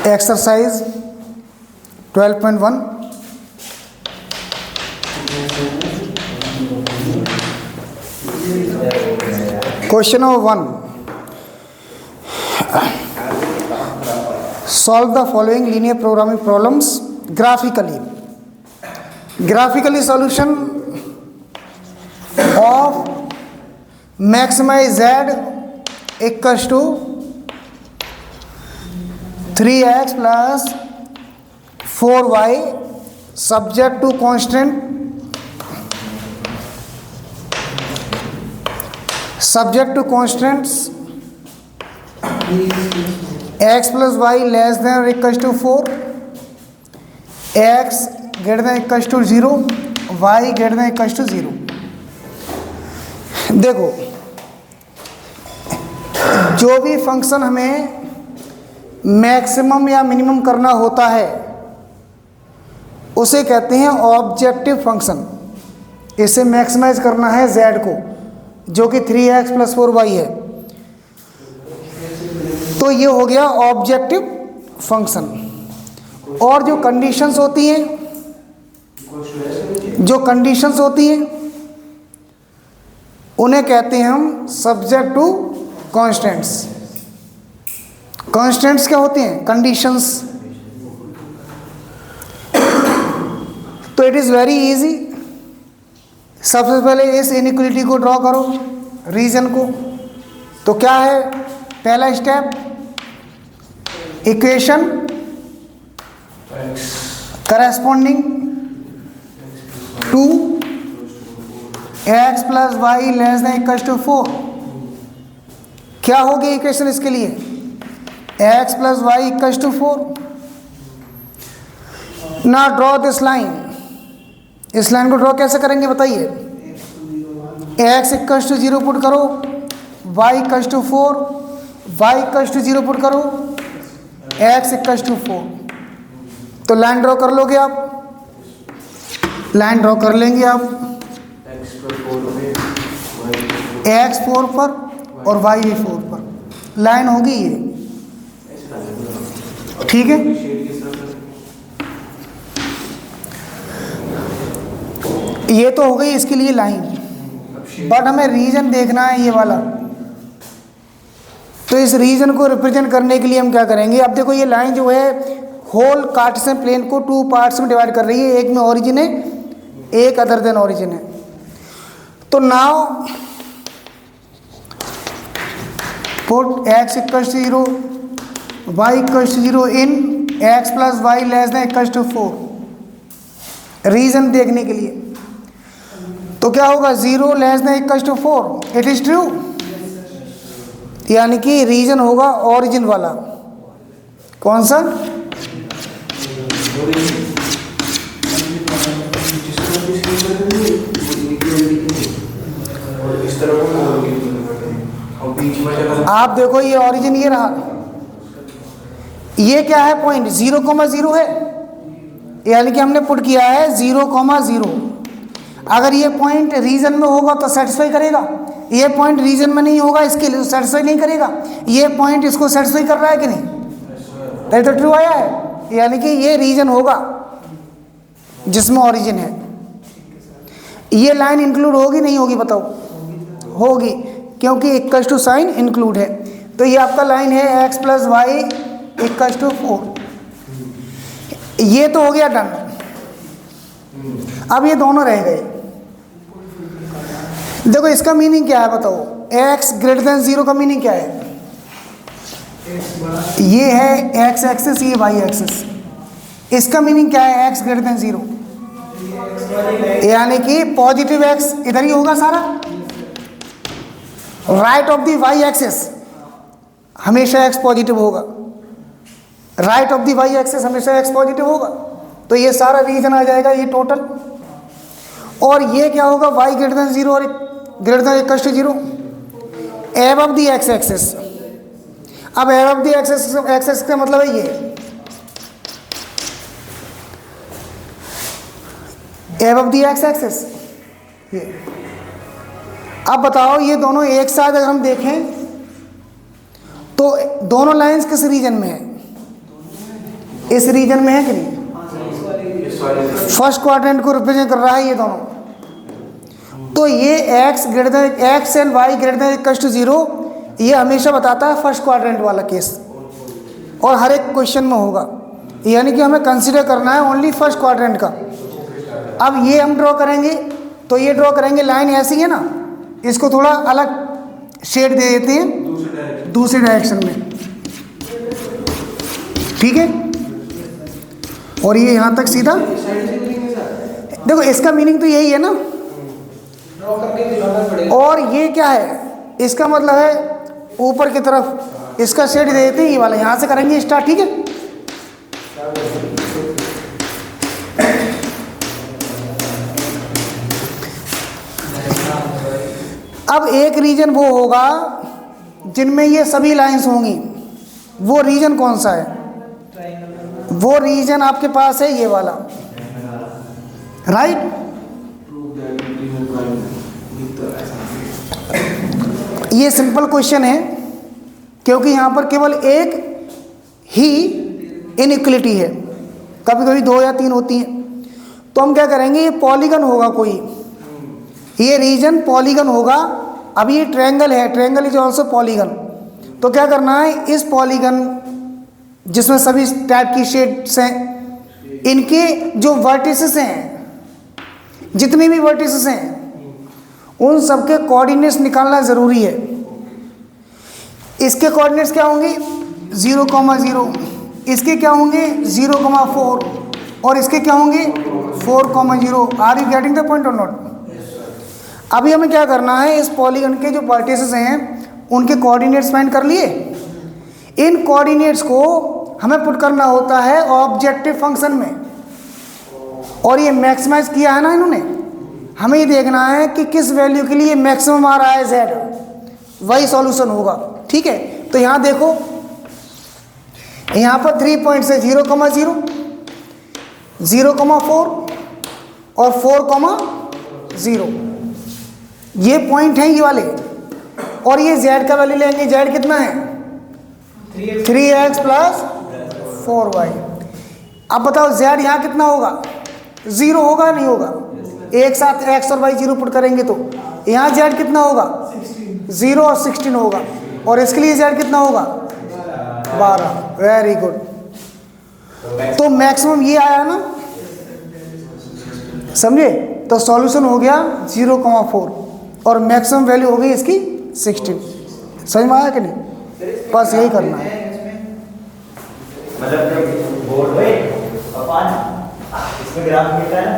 Exercise 12.1 question number 1, solve the following linear programming problems graphically solution of maximise z equals to 3x plus 4y subject to constant constants x plus y less than or equals to 4, x greater than equals to 0, y greater than equals to 0। देखो, जो भी function हमें maximum या minimum करना होता है उसे कहते हैं ऑब्जेक्टिव फंक्शन। इसे मैक्सिमाइज करना है z को, जो कि 3x plus 4y है, तो ये हो गया ऑब्जेक्टिव फंक्शन। और जो कंडीशंस होती हैं उन्हें कहते हैं हम सब्जेक्ट टू कॉन्स्टेंट्स। कॉन्स्टेंट्स क्या होते हैं? कंडीशंस। तो इट इज़ वेरी इजी। सबसे पहले इस इनइक्वालिटी को ड्रॉ करो, रीजन को। तो क्या है पहला step? Equation corresponding to x plus y less than equals to 4। क्या होगी इक्वेशन इसके लिए? x plus y equals to 4। Now draw this line। इस लाइन को ड्रॉ कैसे करेंगे बताइए? x equals to 0 पुट करो, y equals to 4, y equals to 0 put करो, x equals to 4। तो लाइन ड्रॉ कर लोगे आप? लाइन ड्रॉ कर लेंगे आप। x 4 पर और y भी 4 पर लाइन होगी ये, ठीक है। ये तो हो गई इसके लिए लाइन, बट हमें रीजन देखना है ये वाला। तो इस रीजन को रिप्रेजेंट करने के लिए हम क्या करेंगे? अब देखो, ये लाइन जो है होल कार्टेशियन प्लेन को 2 पार्ट्स में डिवाइड कर रही है। एक में ओरिजिन है, एक अदर देन ओरिजिन है। तो now put x equals to 0, y equals to 0 in x plus Y less than equals to 4। Region देखने के लिए तो क्या होगा? 0 less than equals to 4। It is true, यानी कि रीजन होगा ओरिजिन वाला। कौन सा? आप देखो, ये ओरिजिन ये रहा। ये क्या है? पॉइंट 0,0 है, यानी कि हमने पुट किया है 0,0। अगर ये पॉइंट रीजन में होगा तो सेटिस्फाई करेगा, ये पॉइंट रीजन में नहीं होगा इसके लिए सेटिस्फाई नहीं करेगा। ये पॉइंट इसको सेटिस्फाई कर रहा है कि नहीं? तो ट्रू आया है, यानी कि ये रीजन होगा जिसमें ओरिजिन है। ये लाइन इंक्लूड होगी नहीं होगी बताओ? होगी, क्योंकि इक्वल्स टू साइन इंक्लूड है। तो ये आपका लाइन है x plus Y equals to 4। ये तो हो गया डन। अब ये दोनों रह गए। देखो, इसका मीनिंग क्या है बताओ? x ग्रेटर देन 0 का मीनिंग क्या है? ये है x एक्सिस, ये y एक्सिस। इसका मीनिंग क्या है? x ग्रेटर देन 0, यानी कि पॉजिटिव x इधर ही होगा सारा। Right of the Y axis हमेशा x पॉजिटिव होगा, right of the Y axis हमेशा x पॉजिटिव होगा। तो ये सारा रीजन आ जाएगा, ये टोटल। और ये क्या होगा? y ग्रेटर देन 0 और greater than equals to 0 above the x axis. अब एबव द x एक्सिस का मतलब है ये एबव दी एक्स एक्सिस। ये अब बताओ, ये दोनों एक साथ अगर हम देखें तो दोनों लाइंस किस रीजन में है? इस रीजन में है कि नहीं? फर्स्ट क्वाड्रेंट को रिप्रेजेंट कर रहा है ये दोनों। तो ये X greater than X and Y greater than equal to 0, ये हमेशा बताता है फर्स्ट क्वाड्रेंट वाला केस, और हर एक क्वेश्चन में होगा। यानी कि हमें कंसीडर करना है ओनली फर्स्ट क्वाड्रेंट का। अब ये हम ड्रॉ करेंगे, तो ये ड्रॉ करेंगे, लाइन ऐसी है ना, इसको थोड़ा अलग शेड दे देते हैं दूसरे डायरेक्शन में, ठीक है। और ये यहाँ तक सीधा, देखो इसका मीनिंग तो यही है ना। और ये क्या है, इसका मतलब है ऊपर की तरफ इसका शेड दे देते हैं, ये वाला यहाँ से करेंगे स्टार्ट, ठीक है। अब एक रीजन वो होगा जिनमें ये सभी लाइंस होंगी, वो रीजन कौन सा है? वो रीजन आपके पास है ये वाला, राइट। ये सिंपल क्वेश्चन है क्योंकि यहाँ पर केवल एक ही इनइक्वलिटी है, कभी कभी 2 या 3 होती हैं। तो हम क्या करेंगे, ये पॉलीगन होगा कोई, ये रीजन पॉलीगन होगा। अब ये ट्रायंगल है, ट्रायंगल इज ऑल्सो पॉलीगन। तो क्या करना है, इस पॉलीगन जिसमें सभी टाइप की शेड्स हैं, इनके जो वर्टिसेस हैं, जितने भी वर्टिसेस हैं, उन सबके कोऑर्डिनेट्स निकालना ज़रूरी है। इसके कोऑर्डिनेट्स क्या होंगे? 0,0, इसके क्या होंगे? 0,4, और इसके क्या होंगे? 4,0। Are you getting the point और नॉट? अभी हमें क्या करना है, इस पॉलीगन के जो वर्टिसेस हैं उनके कोऑर्डिनेट्स फाइंड कर लिए। इन कोऑर्डिनेट्स को हमें पुट करना होता है ऑब्जेक्टिव फंक्शन में, और ये मैक्सिमाइज किया है ना इन्होंने। हमें ये देखना है कि किस वैल्यू के लिए मैक्सिमम आ रहा है z, वही सॉल्यूशन होगा, ठीक है। तो यहाँ देखो, यहाँ पर 3 पॉइंट्स है, 0,0, 0,4 और 4,0। ये पॉइंट हैं ये वाले, और ये z का वैल्यू लेंगे। z कितना है? 3x plus 4y। अब बताओ z यहाँ कितना होगा? 0 होगा नहीं होगा? एक साथ x और y 0 पुट करेंगे तो यहाँ z कितना होगा? 0 और 16 होगा, और इसके लिए z कितना होगा? 12। Very good. तो मैक्सिमम ये आया ना, समझे? तो सॉल्यूशन हो गया 0,4, और मैक्सिमम वैल्यू हो गई इसकी 16। समझ में आया कि नहीं? बस यही करना है। मतलब बोर्ड में अपन इसमें ग्राफ मिलता है ना,